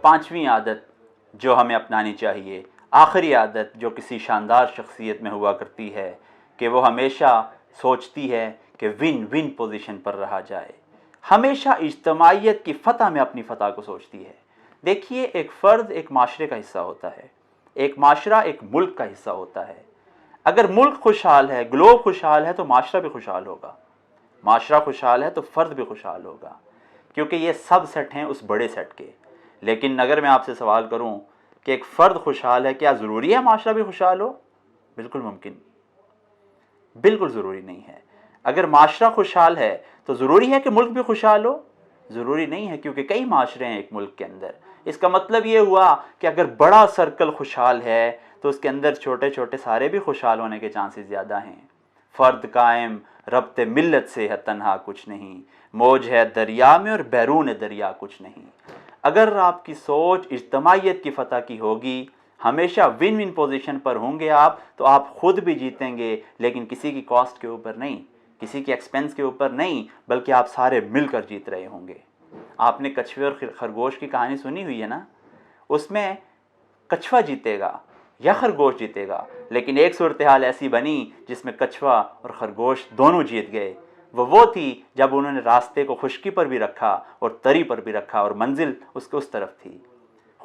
पांचवी आदत जो हमें अपनानी चाहिए, आखिरी आदत जो किसी शानदार शख्सियत में हुआ करती है, कि वो हमेशा सोचती है कि विन विन पोजीशन पर रहा जाए, हमेशा इज्तमाइयत की फ़तह में अपनी फ़तह को सोचती है। देखिए, एक फ़र्द एक माशरे का हिस्सा होता है, एक माशरा एक मुल्क का हिस्सा होता है। अगर मुल्क खुशहाल है, ग्लोब खुशहाल है, तो माशरा भी खुशहाल होगा। माशरा खुशहाल है तो फ़र्द भी खुशहाल होगा, क्योंकि ये सब सेट हैं उस बड़े सेट के। लेकिन अगर मैं आपसे सवाल करूं कि एक फ़र्द खुशहाल है, क्या ज़रूरी है माशरा भी खुशहाल हो? बिल्कुल मुमकिन, बिल्कुल ज़रूरी नहीं है। अगर माशरा खुशहाल है तो ज़रूरी है कि मुल्क भी खुशहाल हो? ज़रूरी नहीं है, क्योंकि कई माशरे हैं एक मुल्क के अंदर। इसका मतलब ये हुआ कि अगर बड़ा सर्कल खुशहाल है तो उसके अंदर छोटे छोटे सारे भी खुशहाल होने के चांसेस ज़्यादा हैं। फ़र्द कायम रब्ते मिल्लत से है तन्हा कुछ नहीं, मौज है दरिया में और बैरून दरिया कुछ नहीं। अगर आपकी सोच इज्तमाइयत की फ़तह की होगी, हमेशा विन विन पोजीशन पर होंगे आप, तो आप खुद भी जीतेंगे, लेकिन किसी की कॉस्ट के ऊपर नहीं, किसी के एक्सपेंस के ऊपर नहीं, बल्कि आप सारे मिलकर जीत रहे होंगे। आपने कछुए और खरगोश की कहानी सुनी हुई है ना? उसमें कछुआ जीतेगा या खरगोश जीतेगा, लेकिन एक सूरत हाल ऐसी बनी जिसमें कछुआ और खरगोश दोनों जीत गए। वो थी जब उन्होंने रास्ते को खुश्की पर भी रखा और तरी पर भी रखा, और मंजिल उसके उस तरफ थी।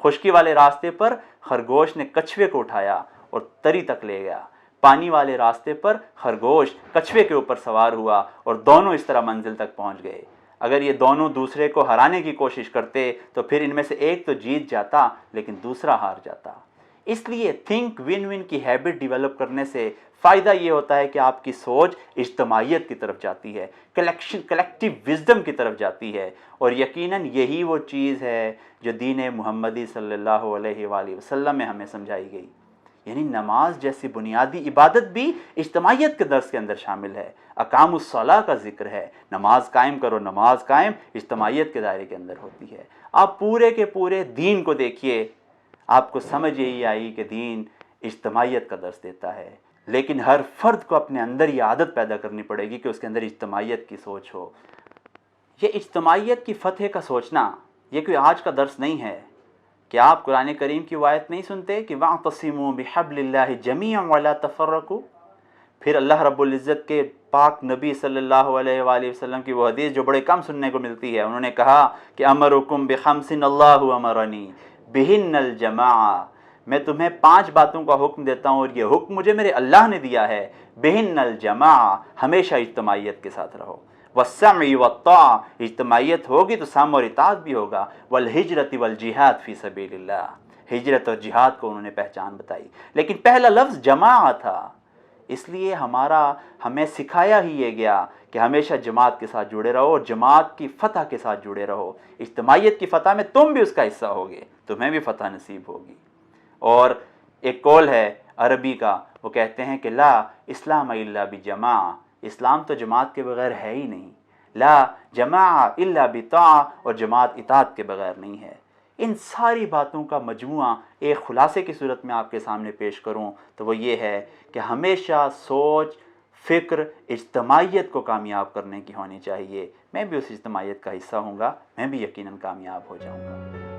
खुश्की वाले रास्ते पर खरगोश ने कछुए को उठाया और तरी तक ले गया। पानी वाले रास्ते पर खरगोश कछुए के ऊपर सवार हुआ और दोनों इस तरह मंजिल तक पहुंच गए। अगर ये दोनों दूसरे को हराने की कोशिश करते तो फिर इनमें से एक तो जीत जाता, लेकिन दूसरा हार जाता। इसलिए थिंक विन विन की हैबिट डेवलप करने से फ़ायदा ये होता है कि आपकी सोच इज्तमाइयत की तरफ जाती है, कलेक्टिव विजडम की तरफ जाती है, और यकीनन यही वो चीज़ है जो दीन मुहम्मदी सल्लल्लाहु अलैहि वसल्लम में हमें समझाई गई। यानी नमाज जैसी बुनियादी इबादत भी इज्तमाइयत के दर्स के अंदर शामिल है। अकामुस्सलाह का जिक्र है, नमाज कायम करो, नमाज कायम इज्तमाइयत के दायरे के अंदर होती है। आप पूरे के पूरे दीन को देखिए, आपको समझ यही आई कि दीन इज्तमाइयत का दर्स देता है। लेकिन हर फर्द को अपने अंदर ये आदत पैदा करनी पड़ेगी कि उसके अंदर इज्तमाइयत की सोच हो। ये इज्तमाइयत की फ़तह का सोचना ये कोई आज का दर्स नहीं है। क्या आप कुरान करीम की आयत नहीं सुनते कि वअतसिमू बिहब्लिल्लाहि जमीअन वला तफर्रकू? फिर अल्लाह रब्बुल इज़्ज़त के पाक नबी सल्लल्लाहु अलैहि वसल्लम की वो हदीस जो बड़े कम सुनने को मिलती है, उन्होंने कहा कि अमरुकुम बिखम्सिन अल्लाहु अमरनी बिहिन्नल जमाअ, मैं तुम्हें 5 बातों का हुक्म देता हूँ और ये हुक्म मुझे मेरे अल्लाह ने दिया है। बिहिन्नल जमाअ, हमेशा इज्तमाइयत के साथ रहो। वस्समई वत्ता, इज्तमाइयत होगी तो साम और इताअत भी होगा। वल हिजरत वल जिहाद फी सबीलिल्लाह, हिजरत और जिहाद को उन्होंने पहचान बताई। लेकिन पहला लफ्ज़ जमाअ था, इसलिए हमें सिखाया ही ये गया कि हमेशा जमात के साथ जुड़े रहो और जमात की फ़तह के साथ जुड़े रहो। इज्तमाइयत की फ़तह में तुम भी उसका हिस्सा होगे, तुम्हें भी फ़तह नसीब होगी। और एक कौल है अरबी का, वो कहते हैं कि ला इस्लाम इल्ला बिजमा, इस्लाम तो जमात के बगैर है ही नहीं। ला जमा इल्ला बिता, और जमात इताअत के बगैर नहीं है। इन सारी बातों का मजमुआ एक खुलासे की सूरत में आपके सामने पेश करूं तो वो ये है कि हमेशा सोच फ़िक्र इज्तमाइयत को कामयाब करने की होनी चाहिए। मैं भी उस इज्तमाइयत का हिस्सा हूँगा, मैं भी यकीनन कामयाब हो जाऊँगा।